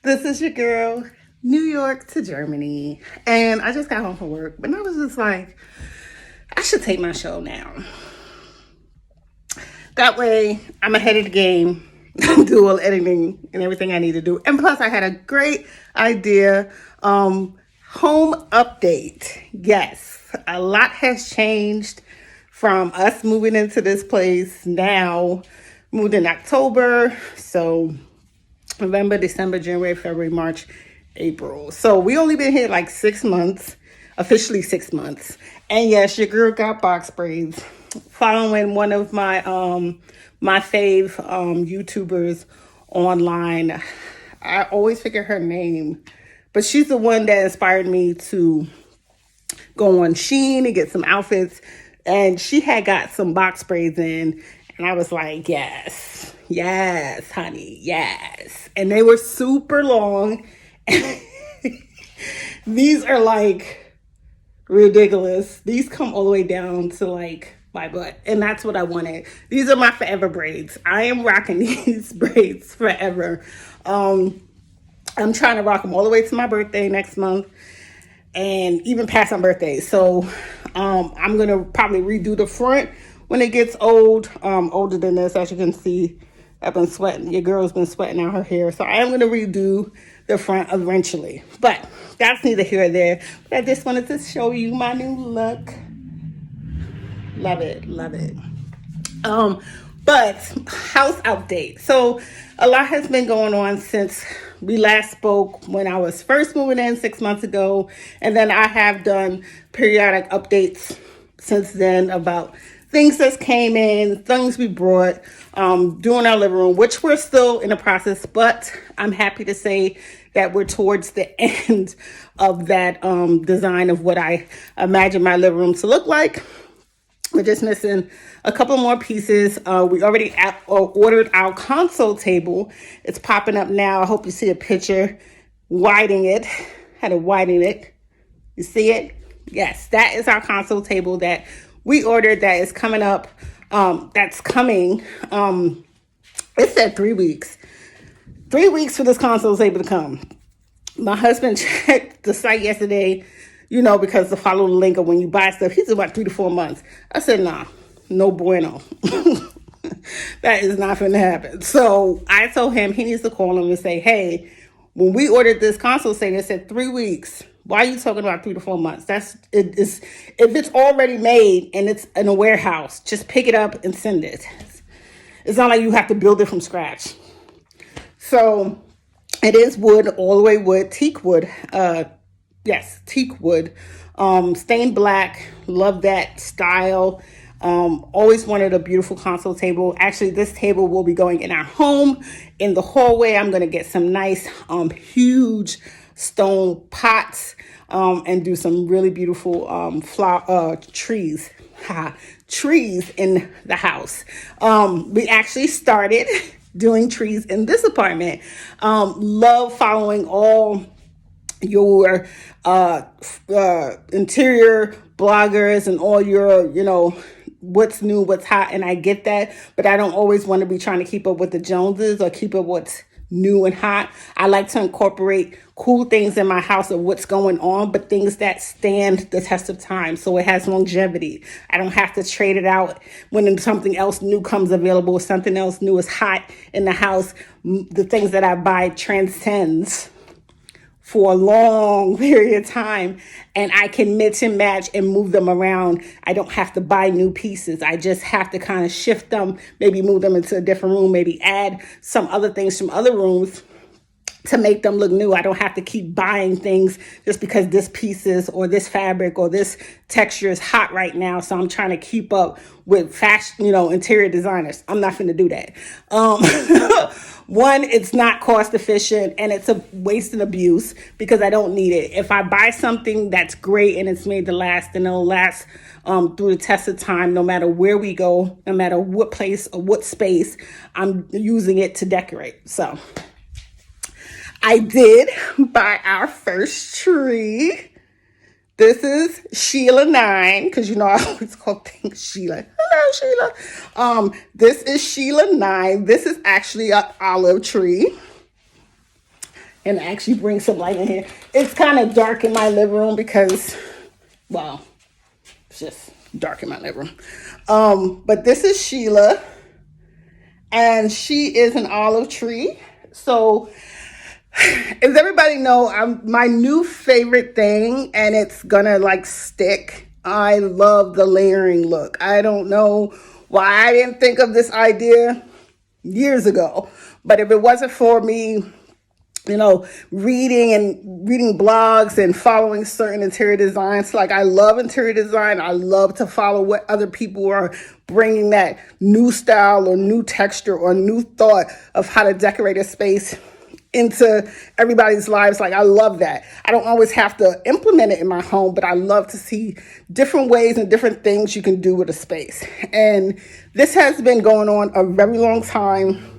This is your girl, New York to Germany. And I just got home from work, but I was just like, I should take my show now. That way, I'm ahead of the game, do all editing and everything I need to do. And plus, I had a great idea. Home update. Yes, a lot has changed from us moving into this place now. Moved in October, so November, December, January, February, March, April. So we only been here like 6 months, officially 6 months. And yes, your girl got box braids. Following one of my fave YouTubers online. I always forget her name, but she's the one that inspired me to go on Shein and get some outfits. And she had got some box braids in, and I was like, yes, honey, yes. And they were super long. These are like ridiculous. These come all the way down to like my butt, and that's what I wanted. These are my forever braids. I am rocking these braids forever. I'm trying to rock them all the way to my birthday next month, and even past my birthday. So I'm gonna probably redo the front when it gets older than this. As you can see, I've been sweating. Your girl's been sweating out her hair, so I am gonna redo the front eventually. But that's neither here or there. But I just wanted to show you my new look. Love it, love it. But house update. So a lot has been going on since we last spoke when I was first moving in 6 months ago. And then I have done periodic updates since then about things that came in, things we brought, doing our living room, which we're still in the process, but I'm happy to say that we're towards the end of that design of what I imagine my living room to look like. We're just missing a couple more pieces. We already ordered our console table. It's popping up now. I hope you see a picture. Widening it. Had to widen it. You see it? Yes, that is our console table that we ordered that is coming up. That's coming. It said 3 weeks. 3 weeks for this console table to come. My husband checked the site yesterday, because to follow the link of when you buy stuff, he said about 3 to 4 months. I said, nah, no bueno. That is not going to happen. So I told him he needs to call him and say, hey, when we ordered this console set, it said 3 weeks. Why are you talking about 3 to 4 months? If it's already made and it's in a warehouse, just pick it up and send it. It's not like you have to build it from scratch. So it is wood, all the way wood, teak wood. Yes, teak wood, stained black. Love that style. Always wanted a beautiful console table. Actually, this table will be going in our home. In the hallway, I'm going to get some nice, huge stone pots and do some really beautiful trees. Trees in the house. We actually started doing trees in this apartment. Love following all your interior bloggers and all your, what's new, what's hot. And I get that, but I don't always want to be trying to keep up with the Joneses or keep up what's new and hot. I like to incorporate cool things in my house of what's going on, but things that stand the test of time. So it has longevity. I don't have to trade it out when something else new comes available, something else new is hot in the house. The things that I buy transcends for a long period of time, and I can mix and match and move them around. I don't have to buy new pieces. I just have to kind of shift them, maybe move them into a different room, maybe add some other things from other rooms to make them look new. I don't have to keep buying things just because this pieces or this fabric or this texture is hot right now. So I'm trying to keep up with fashion, interior designers. I'm not going to do that. One, it's not cost efficient and it's a waste and abuse because I don't need it. If I buy something that's great and it's made to last, then it'll last through the test of time, no matter where we go, no matter what place or what space, I'm using it to decorate. So I did buy our first tree. This is Sheila 9, because I always call things Sheila. Hello, Sheila. This is Sheila 9. This is actually an olive tree. and actually bring some light in here. It's kind of dark in my living room because, well, it's just dark in my living room. But this is Sheila, and she is an olive tree. So as everybody know, my new favorite thing, and it's gonna like stick. I love the layering look. I don't know why I didn't think of this idea years ago, but if it wasn't for me, reading blogs and following certain interior designs. Like, I love interior design. I love to follow what other people are bringing, that new style or new texture or new thought of how to decorate a space into everybody's lives. Like, I love that. I don't always have to implement it in my home, but I love to see different ways and different things you can do with a space. And this has been going on a very long time.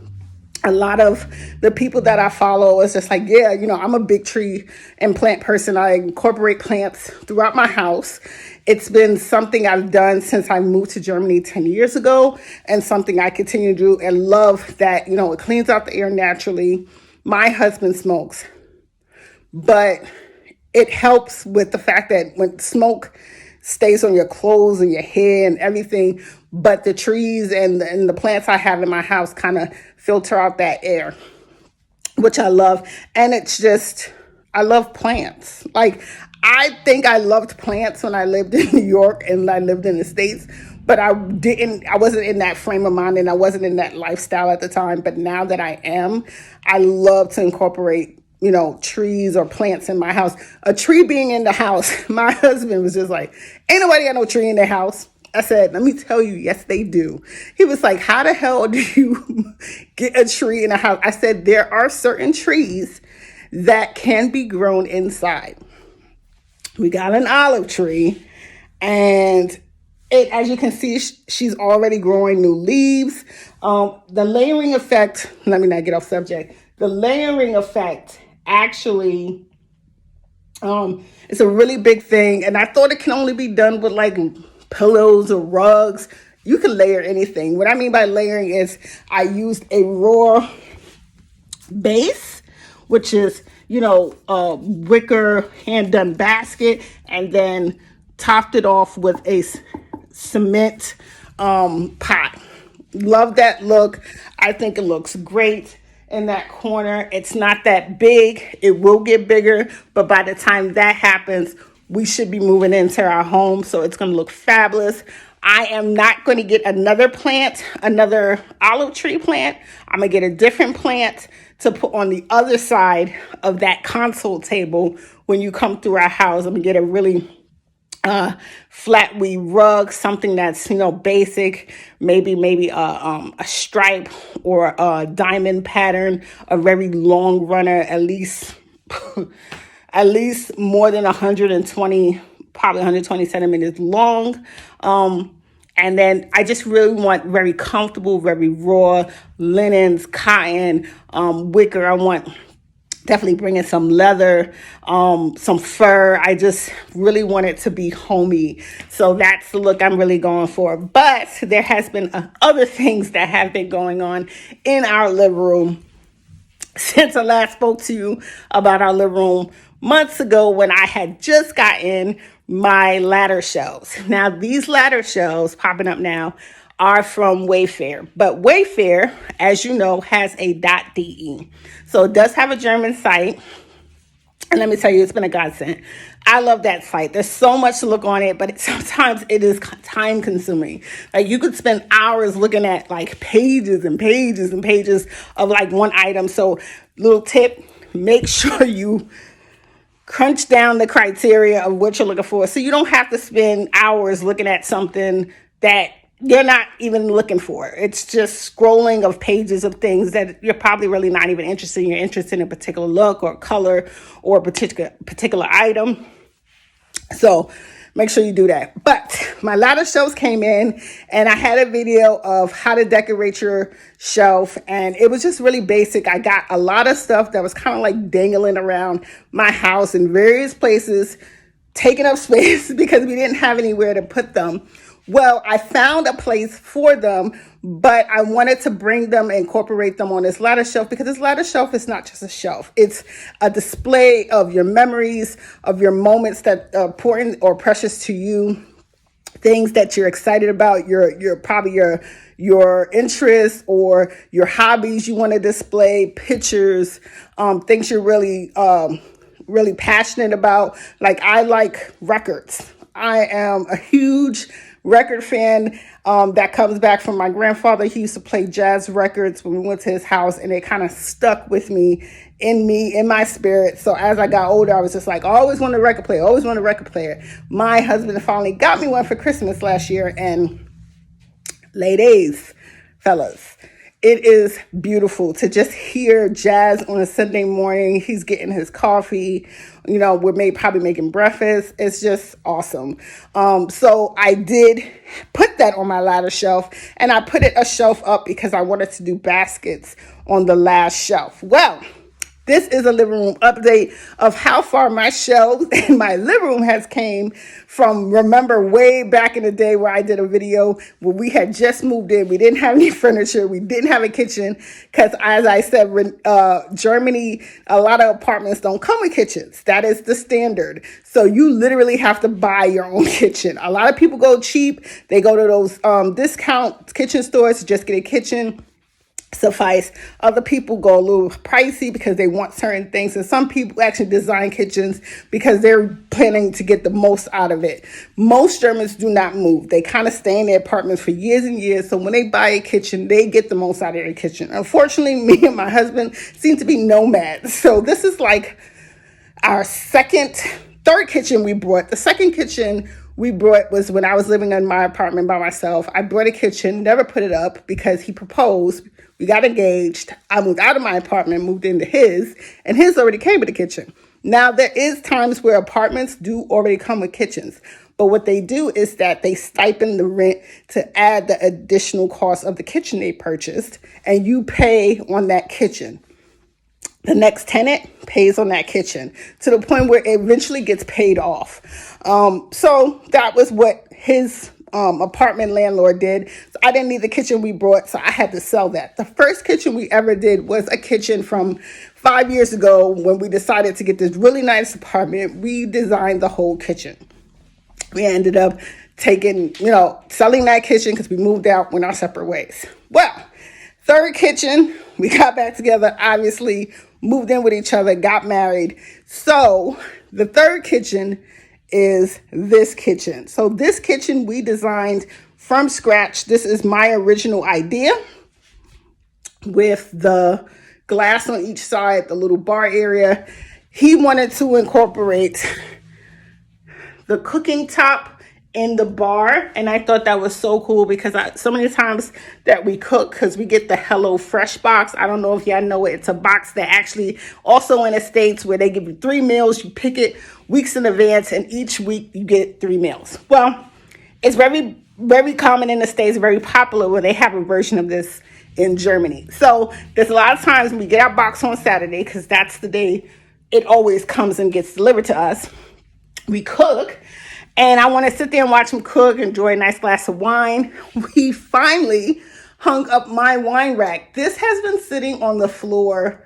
A lot of the people that I follow is just like, yeah, I'm a big tree and plant person. I incorporate plants throughout my house. It's been something I've done since I moved to Germany 10 years ago, and something I continue to do, and love that, it cleans out the air naturally. My husband smokes, but it helps with the fact that when smoke stays on your clothes and your hair and everything, but the trees and the plants I have in my house kind of filter out that air, which I love. And it's just, I love plants. Like, I think I loved plants when I lived in New York and I lived in the States, but I wasn't in that frame of mind and I wasn't in that lifestyle at the time. But now that I am, I love to incorporate trees or plants in my house. A tree being in the house, my husband was just like, ain't nobody got no tree in their house. I said, let me tell you, yes, they do. He was like, how the hell do you get a tree in a house? I said, there are certain trees that can be grown inside. We got an olive tree, and as you can see, she's already growing new leaves. The layering effect, let me not get off subject. The layering effect actually, it's a really big thing. And I thought it can only be done with like pillows or rugs. You can layer anything. What I mean by layering is I used a raw base, which is, a wicker hand done basket, and then topped it off with a cement pot. Love that look. I think it looks great in that corner. It's not that big. It will get bigger, but by the time that happens, we should be moving into our home, so it's going to look fabulous. I am not going to get another plant, another olive tree plant. I'm going to get a different plant to put on the other side of that console table when you come through our house. I'm going to get a really flat weave rug, something that's basic, maybe a stripe or a diamond pattern, a very long runner, at least more than 120, probably 120 centimeters long. And then I just really want very comfortable, very raw linens, cotton, wicker. I want definitely bringing some leather, some fur. I just really want it to be homey. So that's the look I'm really going for. But there has been other things that have been going on in our living room since I last spoke to you about our living room months ago, when I had just gotten my ladder shelves. Now, these ladder shelves popping up now are from Wayfair. But Wayfair, as you know, has a .de. So it does have a German site. And let me tell you, it's been a godsend. I love that site. There's so much to look on it, but sometimes it is time consuming. Like, you could spend hours looking at like pages and pages and pages of like one item. So little tip, make sure you crunch down the criteria of what you're looking for, so you don't have to spend hours looking at something that you're not even looking for. It's just scrolling of pages of things that you're probably really not even interested in. You're interested in a particular look or color or a particular item. So make sure you do that. But my ladder shelves came in, and I had a video of how to decorate your shelf, and it was just really basic. I got a lot of stuff that was kind of like dangling around my house in various places, taking up space because we didn't have anywhere to put them. Well, I found a place for them, but I wanted to bring them and incorporate them on this ladder shelf, because this ladder shelf is not just a shelf. It's a display of your memories, of your moments that are important or precious to you, things that you're excited about, your probably your interests or your hobbies you want to display, pictures, things you're really passionate about. Like, I like records. I am a huge record fan, that comes back from my grandfather. He used to play jazz records when we went to his house, and it kind of stuck with in my spirit. So as I got older, I was just like, I always wanted a record player, always wanted a record player. My husband finally got me one for Christmas last year, and ladies, fellas, it is beautiful to just hear jazz on a Sunday morning. He's getting his coffee. We're probably making breakfast. It's just awesome. So I did put that on my ladder shelf, and I put a shelf up because I wanted to do baskets on the last shelf. Well, this is a living room update of how far my shelves in my living room has came from, remember, way back in the day where I did a video where we had just moved in. We didn't have any furniture. We didn't have a kitchen because, as I said, Germany, a lot of apartments don't come with kitchens. That is the standard. So you literally have to buy your own kitchen. A lot of people go cheap. They go to those discount kitchen stores to just get a kitchen suffice. Other people go a little pricey because they want certain things, and some people actually design kitchens because they're planning to get the most out of it. Most Germans do not move. They kind of stay in their apartments for years and years, so when they buy a kitchen, they get the most out of their kitchen. Unfortunately, me and my husband seem to be nomads, so this is like our third kitchen we brought. The second kitchen we brought was when I was living in my apartment by myself. I brought a kitchen, never put it up because he proposed. We got engaged. I moved out of my apartment, moved into his, and his already came with a kitchen. Now, there is times where apartments do already come with kitchens, but what they do is that they stipend the rent to add the additional cost of the kitchen they purchased, and you pay on that kitchen. The next tenant pays on that kitchen to the point where it eventually gets paid off. So that was what his apartment landlord did. So I didn't need the kitchen we brought, so I had to sell that. The first kitchen we ever did was a kitchen from 5 years ago when we decided to get this really nice apartment. We designed the whole kitchen. We ended up selling that kitchen because we moved out, went our separate ways. Well, third kitchen, we got back together, obviously, moved in with each other, got married. So the third kitchen is this kitchen. So this kitchen we designed from scratch. This is my original idea with the glass on each side, the little bar area. He wanted to incorporate the cooking top in the bar, and I thought that was so cool because so many times that we cook, because we get the Hello Fresh box. I don't know if y'all know it. It's a box that actually also in the States where they give you 3 meals. You pick it weeks in advance, and each week you get 3 meals. Well, it's very, very common in the States, very popular, where they have a version of this in Germany. So there's a lot of times when we get our box on Saturday, because that's the day it always comes and gets delivered to us. We cook, and I want to sit there and watch him cook, enjoy a nice glass of wine. We finally hung up my wine rack. This has been sitting on the floor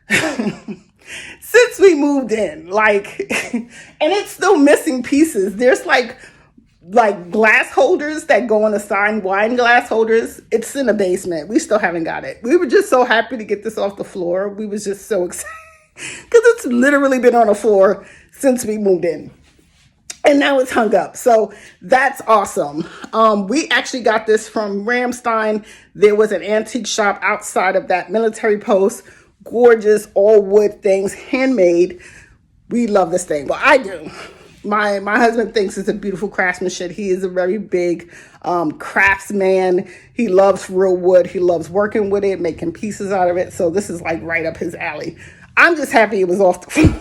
since we moved in, and it's still missing pieces. There's like glass holders that go on the side, wine glass holders. It's in the basement. We still haven't got it. We were just so happy to get this off the floor. We was just so excited because it's literally been on the floor since we moved in. And now it's hung up. So that's awesome. We actually got this from Ramstein. There was an antique shop outside of that military post. Gorgeous, all wood things, handmade. We love this thing. Well, I do. My husband thinks it's a beautiful craftsmanship. He is a very big craftsman. He loves real wood. He loves working with it, making pieces out of it. So this is like right up his alley. I'm just happy it was off the floor.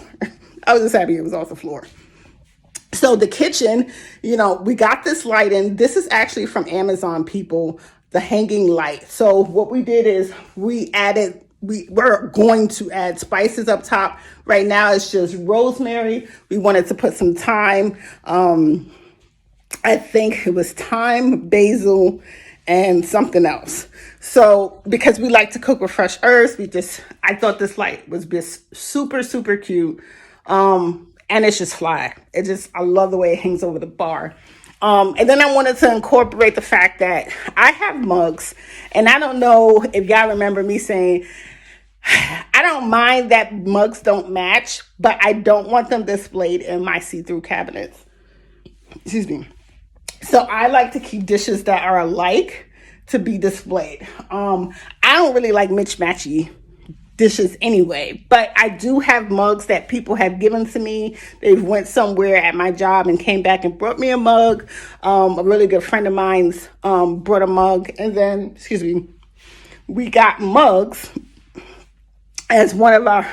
I was just happy it was off the floor. So the kitchen, we got this light in. This is actually from Amazon, people, the hanging light. So what we did is we're going to add spices up top. Right now it's just rosemary. We wanted to put some thyme, I think it was thyme, basil, and something else. So because we like to cook with fresh herbs, I thought this light was just super, super cute. And it's just fly. I love the way it hangs over the bar. And then I wanted to incorporate the fact that I have mugs, and I don't know if y'all remember me saying, I don't mind that mugs don't match, but I don't want them displayed in my see-through cabinets. Excuse me. So I like to keep dishes that are alike to be displayed. I don't really like mismatchy dishes anyway, but I do have mugs that people have given to me. They've went somewhere at my job and came back and brought me a mug. A really good friend of mine's brought a mug, and then, we got mugs as one of our,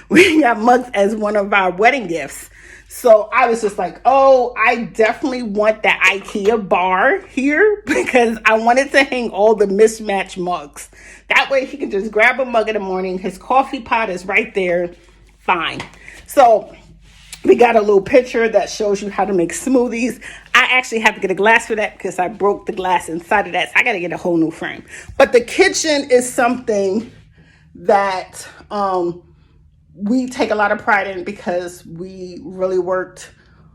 we got mugs as one of our wedding gifts. So I was just like, oh, I definitely want that IKEA bar here because I wanted to hang all the mismatched mugs. That way he can just grab a mug in the morning. His coffee pot is right there. Fine. So we got a little picture that shows you how to make smoothies. I actually have to get a glass for that because I broke the glass inside of that. So I got to get a whole new frame. But the kitchen is something that we take a lot of pride in because we really worked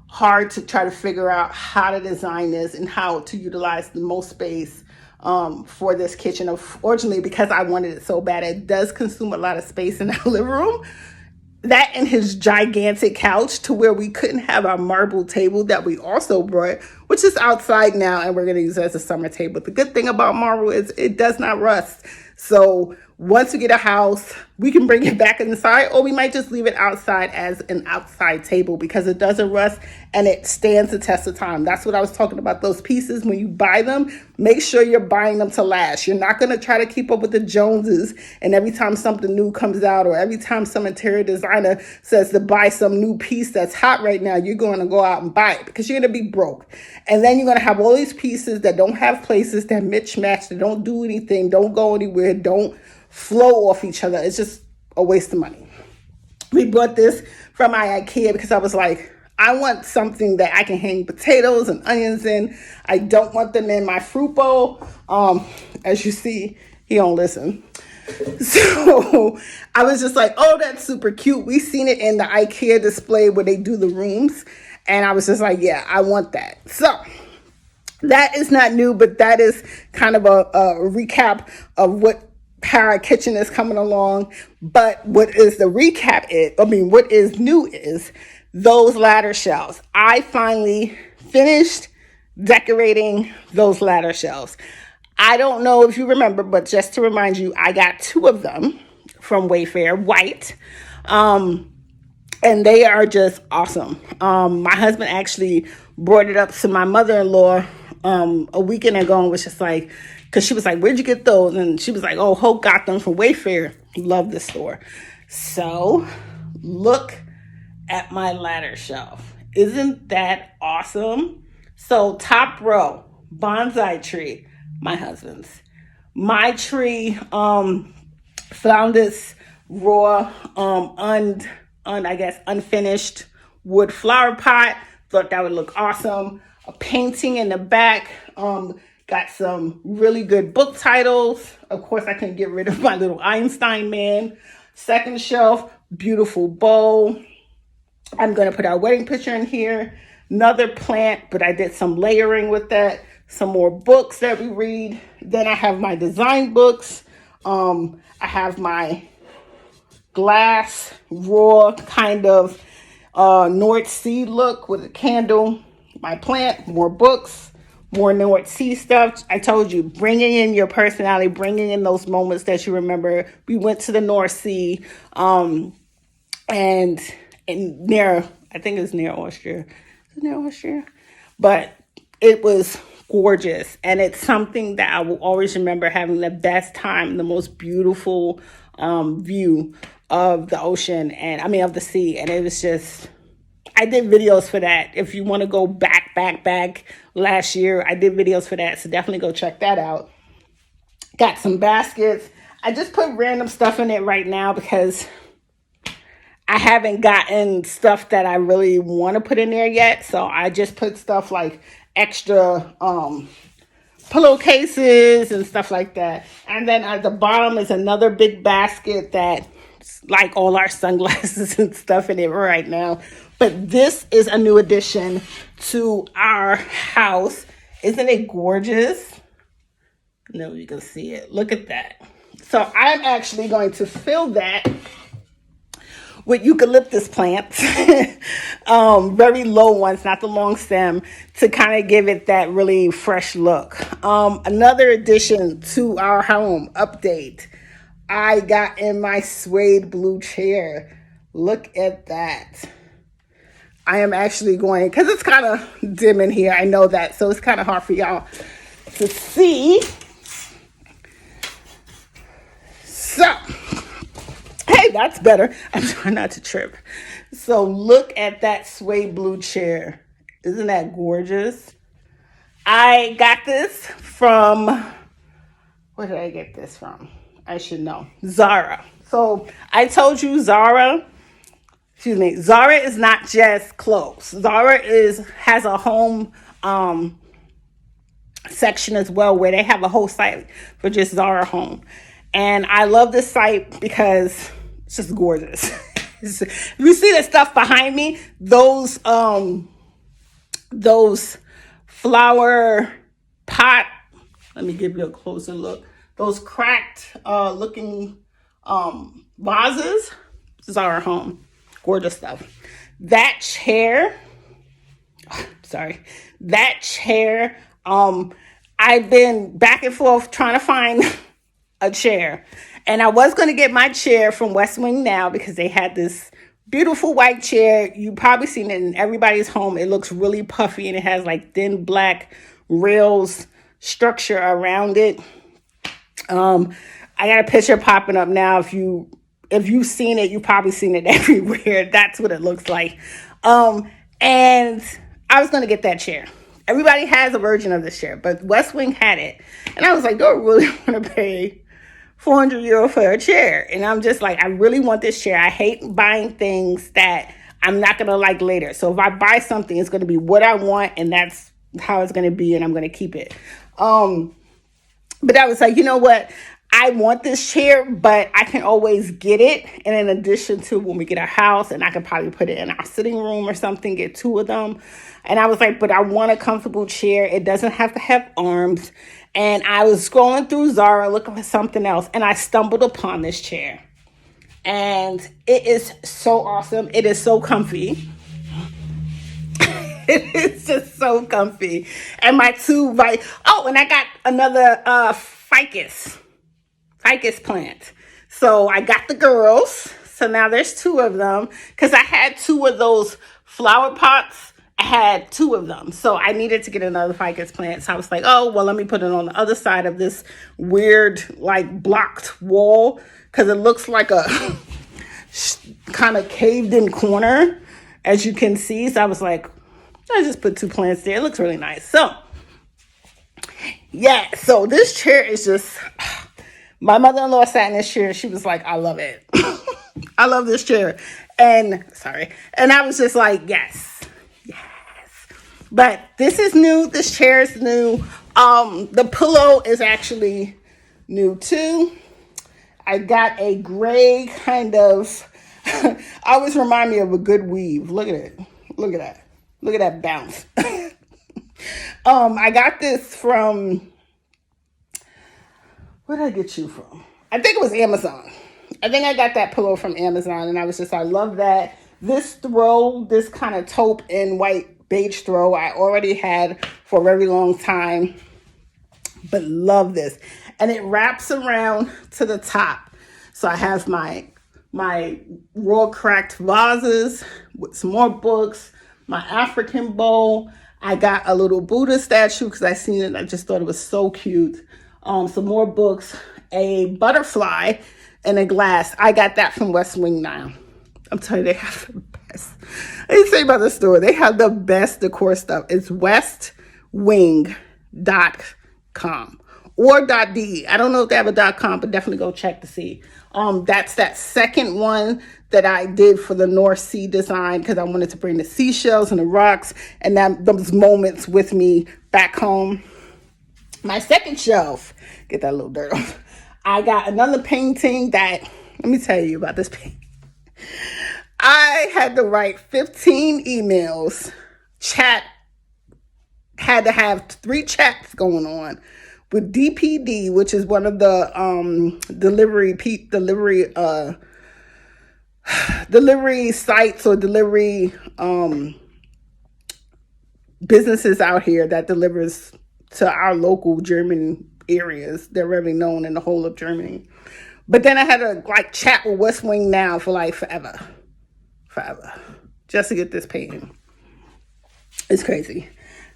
hard to try to figure out how to design this and how to utilize the most space for this kitchen. Unfortunately, because I wanted it so bad, it does consume a lot of space in our living room. That and his gigantic couch to where we couldn't have our marble table that we also brought, which is outside now, and we're going to use it as a summer table. The good thing about marble is it does not rust. So once we get a house, we can bring it back inside, or we might just leave it outside as an outside table because it doesn't rust and it stands the test of time. That's what I was talking about. Those pieces, when you buy them, make sure you're buying them to last. You're not going to try to keep up with the Joneses, and every time something new comes out or every time some interior designer says to buy some new piece that's hot right now, you're going to go out and buy it because you're going to be broke. And then you're going to have all these pieces that don't have places, that mismatch, that don't do anything, don't go anywhere, don't flow off each other. It's just a waste of money. We bought this from my IKEA because I was like, I want something that I can hang potatoes and onions in. I don't want them in my fruit bowl. As you see, he don't listen. So I was just like, oh, that's super cute. We seen it in the IKEA display where they do the rooms. And I was just like, yeah, I want that. So that is not new, but that is kind of a recap of how our kitchen is coming along. But what is the recap what is new is those ladder shelves. I finally finished decorating those ladder shelves. I don't know if you remember, but just to remind you, I got 2 of them from Wayfair, white. And they are just awesome. My husband actually brought it up to my mother-in-law a weekend ago and was just like, because she was like, where'd you get those? And she was like, oh, Hope got them from Wayfair. Love this store. So look at my ladder shelf. Isn't that awesome? So top row, bonsai tree, my husband's. My tree found this raw, unfinished wood flower pot. Thought that would look awesome. A painting in the back. Got some really good book titles. Of course, I couldn't get rid of my little Einstein man. Second shelf, beautiful bowl. I'm going to put our wedding picture in here. Another plant, but I did some layering with that. Some more books that we read. Then I have my design books. I have my glass raw kind of North Sea look with a candle. My plant, more books, more North Sea stuff. I told you, bringing in your personality, bringing in those moments that you remember. We went to the North Sea and near, I think it's near Austria. Is it near Austria? But it was gorgeous. And it's something that I will always remember having the best time, the most beautiful view of the ocean of the sea. And it was just, I did videos for that. If you want to go back last year, I did videos for that. So definitely go check that out. Got some baskets. I just put random stuff in it right now because I haven't gotten stuff that I really want to put in there yet. So I just put stuff like extra pillowcases and stuff like that. And then at the bottom is another big basket that like all our sunglasses and stuff in it right now. But this is a new addition to our house. Isn't it gorgeous? No, you can see it. Look at that. So I'm actually going to fill that with eucalyptus plants, very low ones, not the long stem, to kind of give it that really fresh look. Another addition to our home update, I got in my suede blue chair. Look at that. I am actually going, because it's kind of dim in here, I know that, so it's kind of hard for y'all to see. So, hey, that's better. I'm trying not to trip. So look at that suede blue chair. Isn't that gorgeous? I got this from, where did I get this from? I should know. Zara. So I told you Zara is not just clothes. Zara has a home section as well, where they have a whole site for just Zara Home. And I love this site because it's just gorgeous. You see the stuff behind me? Those flower pot. Let me give you a closer look. Those cracked looking vases. Zara Home. Gorgeous stuff. That chair. That chair. I've been back and forth trying to find a chair. And I was going to get my chair from West Wing Now because they had this beautiful white chair. You've probably seen it in everybody's home. It looks really puffy and it has like thin black rails structure around it. I got a picture popping up now. If you've seen it, you've probably seen it everywhere. That's what it looks like. And I was going to get that chair. Everybody has a version of this chair, but West Wing had it. And I was like, do I really want to pay €400 for a chair? And I'm just like, I really want this chair. I hate buying things that I'm not going to like later. So if I buy something, it's going to be what I want, and that's how it's going to be, and I'm going to keep it. But I was like, you know what? I want this chair, but I can always get it. And in addition to when we get a house, and I could probably put it in our sitting room or something, get two of them. And I was like, but I want a comfortable chair. It doesn't have to have arms. And I was scrolling through Zara looking for something else, and I stumbled upon this chair. And it is so awesome. It is so comfy. It is just so comfy. And my two, and I got another ficus plant. So I got the girls. So now there's two of them, because I had two of those flower pots. I had two of them. So I needed to get another ficus plant. So I was like, oh, well, let me put it on the other side of this weird, like, blocked wall, because it looks like a kind of caved in corner, as you can see. So I was like, I just put two plants there. It looks really nice. So, yeah. So this chair is just, my mother-in-law sat in this chair and she was like, I love it. I love this chair. And I was just like, yes. But this is new. This chair is new. The pillow is actually new too. I got a gray kind of, always remind me of a good weave. Look at it. Look at that. Look at that bounce. I got this from, where did I get you from? I think it was Amazon. I think I got that pillow from Amazon, and I was just, I love that. This throw, this kind of taupe and white beige throw, I already had for a very long time, but love this. And it wraps around to the top. So I have my raw cracked vases with some more books, my African bowl. I got a little Buddha statue because I seen it. I just thought it was so cute. Some more books, a butterfly, and a glass. I got that from West Wing Now. I'm telling you, they have the best. I didn't say about the store. They have the best decor stuff. It's westwing.com or .de. I don't know if they have a .com, but definitely go check to see. That's that second one that I did for the North Sea design because I wanted to bring the seashells and the rocks and those moments with me back home. My second shelf, get that little dirt off. I got another painting that, let me tell you about this painting. I had to write 15 emails, had to have 3 chats going on with DPD, which is one of the delivery sites or delivery businesses out here that delivers to our local German areas. They're very known in the whole of Germany. But then I had to chat with West Wing Now for forever, just to get this painting. It's crazy.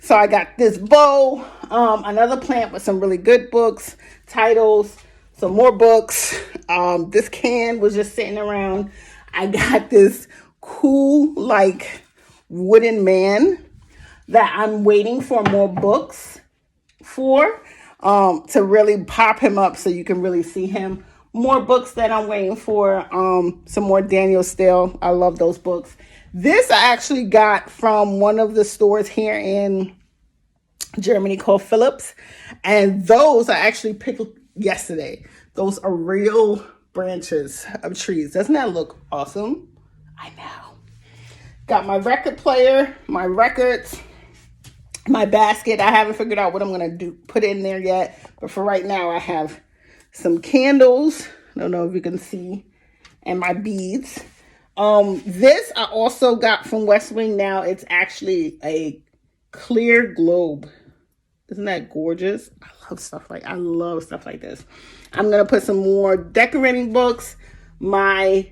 So I got this bow, another plant with some really good books, titles, some more books. This can was just sitting around. I got this cool wooden man that I'm waiting for more books for, to really pop him up so you can really see him. More books that I'm waiting for, some more Daniel Steele. I love those books. This I actually got from one of the stores here in Germany called Phillips. And those I actually picked yesterday. Those are real branches of trees. Doesn't that look awesome? I know. Got my record player, my records, my basket. I haven't figured out what I'm going to put in there yet. But for right now, I have some candles. I don't know if you can see. And my beads. This I also got from West Wing Now. It's actually a clear globe. Isn't that gorgeous? I love stuff like this. I'm gonna put some more decorating books. My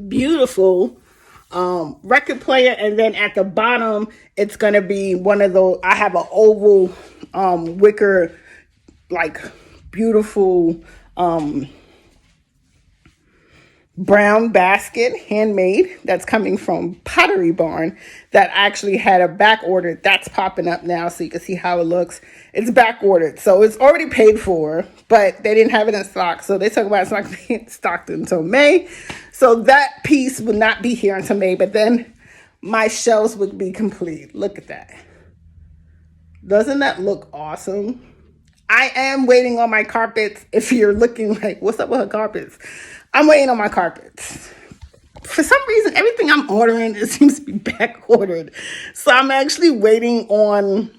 beautiful record player, and then at the bottom it's gonna be one of those. I have an oval wicker, beautiful brown basket, handmade, that's coming from Pottery Barn, that actually had a back order. That's popping up now so you can see how it looks. It's back ordered, so it's already paid for, but they didn't have it in stock, so they talk about it's not going to be stocked until May. So that piece would not be here until May, but then my shelves would be complete. Look at that. Doesn't that look awesome? I am waiting on my carpets. If you're looking what's up with her carpets? I'm waiting on my carpets. For some reason, everything I'm ordering, it seems to be back ordered. So I'm actually waiting on,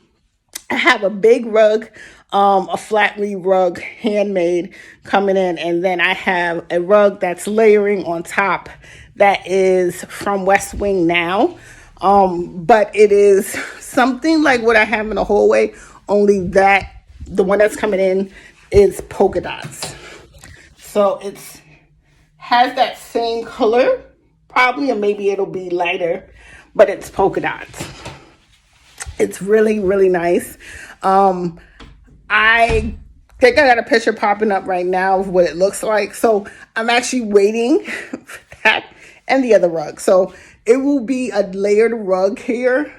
I have a big rug, a flat leaf rug, handmade, coming in. And then I have a rug that's layering on top that is from West Wing Now. But it is something like what I have in the hallway, only that the one that's coming in is polka dots. So it's has that same color, probably, or maybe it'll be lighter, but it's polka dots. It's really, really nice. I think I got a picture popping up right now of what it looks like. So I'm actually waiting for that and the other rug. So it will be a layered rug here,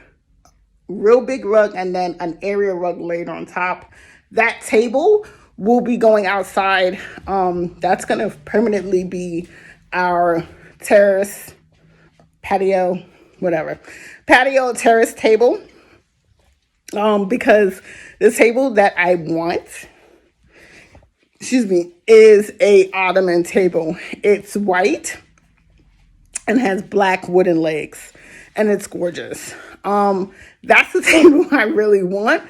real big rug, and then an area rug laid on top. That table will be going outside. That's going to permanently be our terrace, patio, terrace table. Because the table that I want, is a ottoman table. It's white and has black wooden legs, and it's gorgeous. That's the table I really want.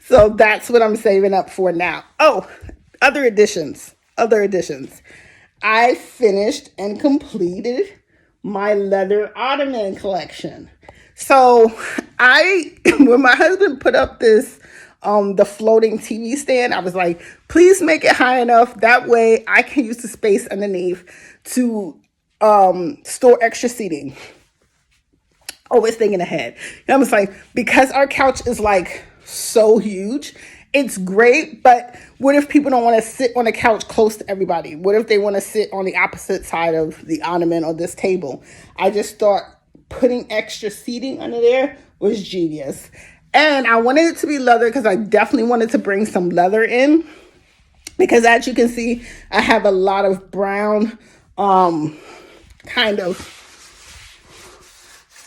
So that's what I'm saving up for now. Oh, other additions. I finished and completed my leather ottoman collection. So when my husband put up this, the floating TV stand, I was like, please make it high enough. That way I can use the space underneath to store extra seating. Always thinking ahead. And I was like, because our couch is so huge, it's great, but what if people don't want to sit on the couch close to everybody? What if they want to sit on the opposite side of the ottoman or this table? I just thought putting extra seating under there was genius. And I wanted it to be leather because I definitely wanted to bring some leather in. because as you can see, I have a lot of brown kind of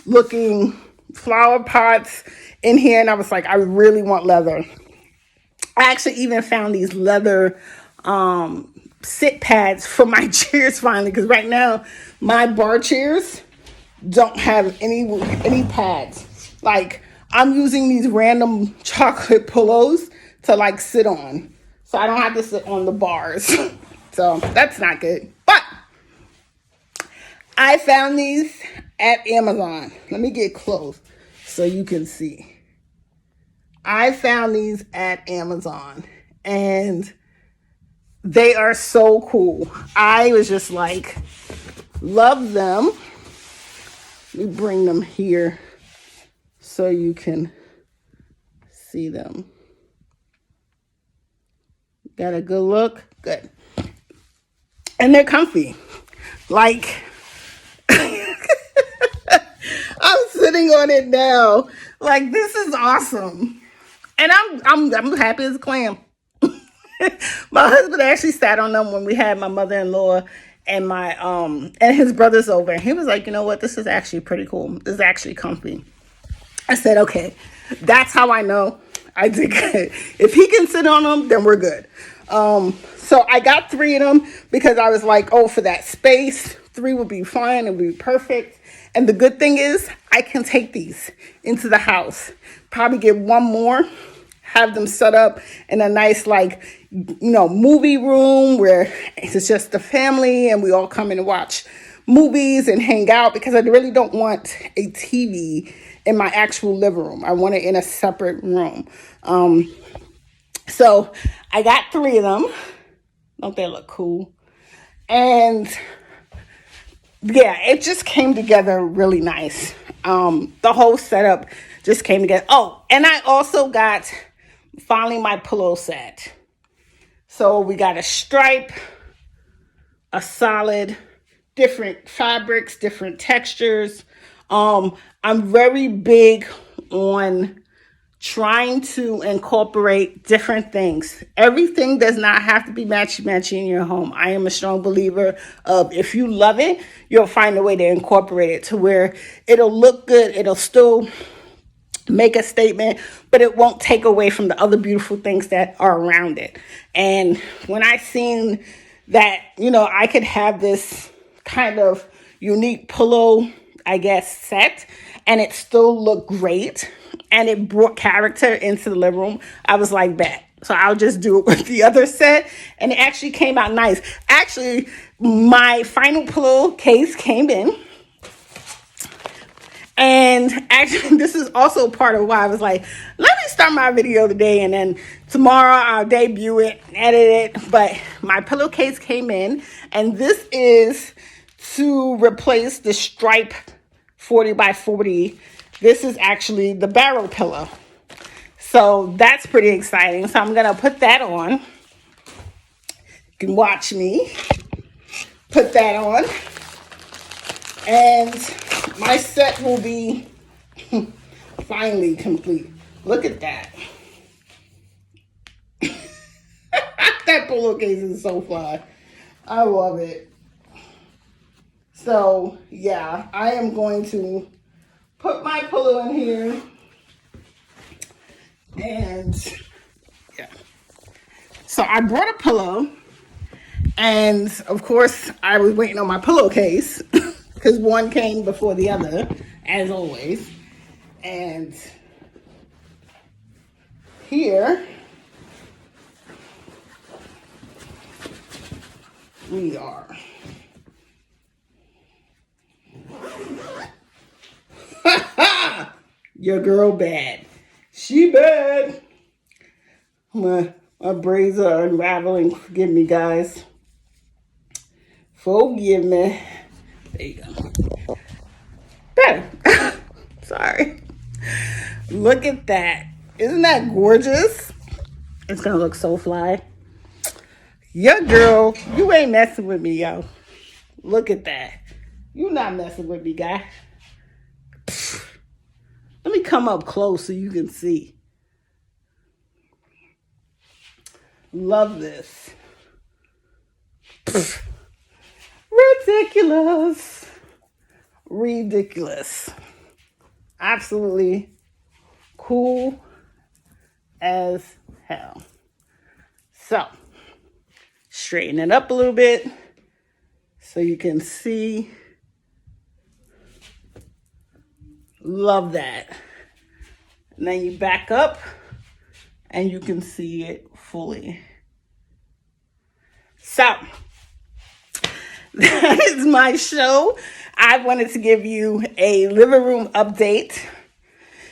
looking flower pots in here, and I was like, I really want leather. I actually even found these leather sit pads for my chairs finally, because right now my bar chairs don't have any pads. Like, I'm using these random chocolate pillows to like sit on, so I don't have to sit on the bars. So that's not good. But I found these at Amazon. Let me get close so you can see. I found these at Amazon, and they are so cool. I was just like, love them. Let me bring them here so you can see them. Got a good look? Good. And they're comfy. Like, I'm sitting on it now. Like, this is awesome. And I'm happy as a clam. My husband actually sat on them when we had my mother-in-law and my and his brothers over. And he was like, you know what, this is actually pretty cool. This is actually comfy. I said, okay, that's how I know I did good. If he can sit on them, then we're good. So I got 3 of them because I was like, oh, for that space, 3 would be fine. It would be perfect. And the good thing is I can take these into the house, probably get 1 more, have them set up in a nice, like, movie room where it's just the family and we all come in and watch movies and hang out, because I really don't want a TV in my actual living room. I want it in a separate room. So I got 3 of them. Don't they look cool? And yeah, it just came together really nice. The whole setup just came together. Oh, and I also got finally my pillow set. So we got a stripe, a solid, different fabrics, different textures. I'm very big on trying to incorporate different things. Everything does not have to be matchy-matchy in your home. I am a strong believer of, if you love it, you'll find a way to incorporate it to where it'll look good. It'll still make a statement, but it won't take away from the other beautiful things that are around it. And when I seen that, I could have this kind of unique pillow, I guess, set, and it still looked great, and it brought character into the living room, I was like, bet. So I'll just do it with the other set, and it actually came out nice. Actually, my final pillowcase came in, and actually, this is also part of why I was like, let me start my video today, and then tomorrow I'll debut it, edit it. But my pillowcase came in, and this is to replace the stripe 40 by 40. This is actually the barrel pillow. So that's pretty exciting. So I'm going to put that on. You can watch me put that on. And my set will be finally complete. Look at that. That pillowcase is so fly. I love it. So, yeah, I am going to put my pillow in here. And, yeah. So I brought a pillow. And, of course, I was waiting on my pillowcase. Because one came before the other, as always. And here we are. Your girl bad. She bad. My braids are unraveling. Forgive me, guys. Forgive me. There you go. Better. Sorry. Look at that. Isn't that gorgeous? It's gonna look so fly. Your girl, you ain't messing with me, yo. Look at that. You not messing with me, guy. Let me come up close so you can see. Love this. Ridiculous. Ridiculous. Absolutely cool as hell. So, straighten it up a little bit so you can see. Love that. And then you back up and you can see it fully. So, that is my show. I wanted to give you a living room update.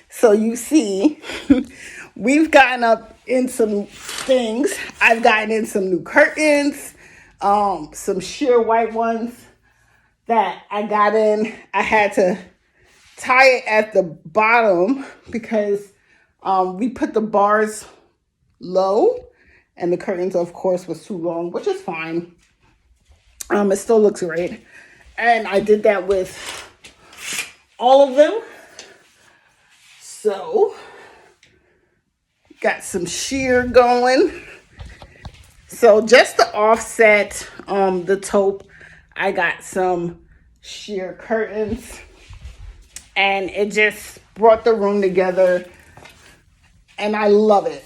So you see, we've gotten up in some things. I've gotten in some new curtains, some sheer white ones that I got in. I had to tie it at the bottom because we put the bars low and the curtains, of course, was too long, which is fine. It still looks great. And I did that with all of them. So, got some sheer going. So, just to offset the taupe, I got some sheer curtains. And it just brought the room together. And I love it.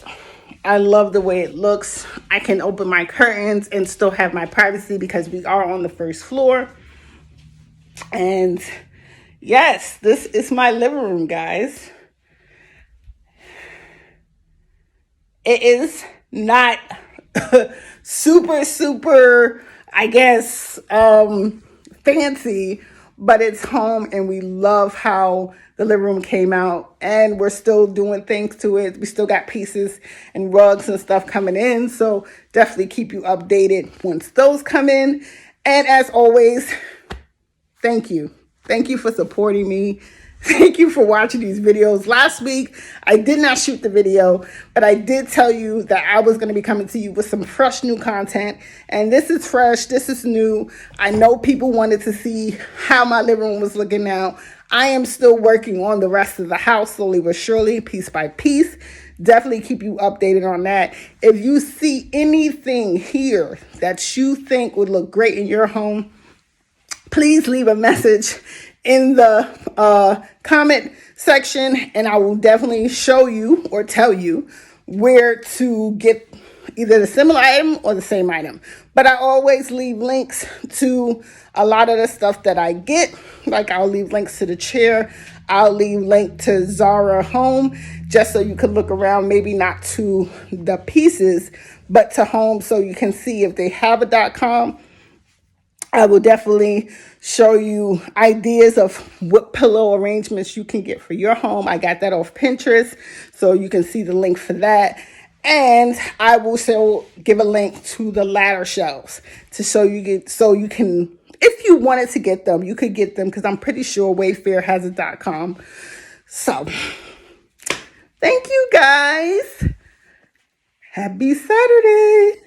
I love the way it looks. I can open my curtains and still have my privacy because we are on the first floor. And yes, this is my living room, guys. It is not super, I guess, fancy, but it's home and we love how the living room came out and we're still doing things to it. We still got pieces and rugs and stuff coming in. So definitely keep you updated once those come in. And as always, thank you. Thank you for supporting me. Thank you for watching these videos. Last week, I did not shoot the video, but I did tell you that I was going to be coming to you with some fresh new content. And this is fresh. This is new. I know people wanted to see how my living room was looking now. I am still working on the rest of the house slowly but surely, piece by piece. Definitely keep you updated on that. If you see anything here that you think would look great in your home, please leave a message in the comment section and I will definitely show you or tell you where to get either the similar item or the same item. But I always leave links to a lot of the stuff that I get. Like I'll leave links to the chair. I'll leave link to Zara Home just so you can look around, maybe not to the pieces, but to Home so you can see if they have a .com. I will definitely show you ideas of what pillow arrangements you can get for your home. I got that off Pinterest, so you can see the link for that. And I will also give a link to the ladder shelves to show you so you can, if you wanted to get them, you could get them because I'm pretty sure Wayfair has a .com. So, thank you guys. Happy Saturday.